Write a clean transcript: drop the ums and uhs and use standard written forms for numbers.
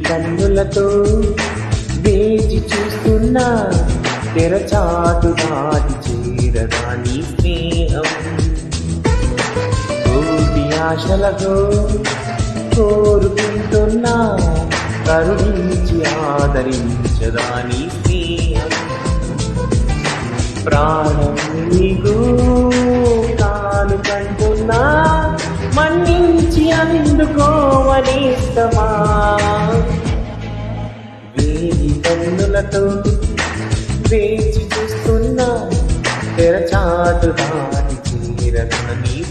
కన్నులతో వేచి చూస్తున్నా తెరచాటు దాటి చేరదా నీ స్నేహం. కోటి ఆశలతో కోరుకుంటున్నా కరుణించి ఆదరించదా నీ స్నేహం. ప్రాణం నీకు కానుకంటున్నా మన్నించి అందుకోవనేస్తమా. వేయి కన్నులతో వేచి చూస్తున్నా తెరచాటు దాటి చేరదా నీ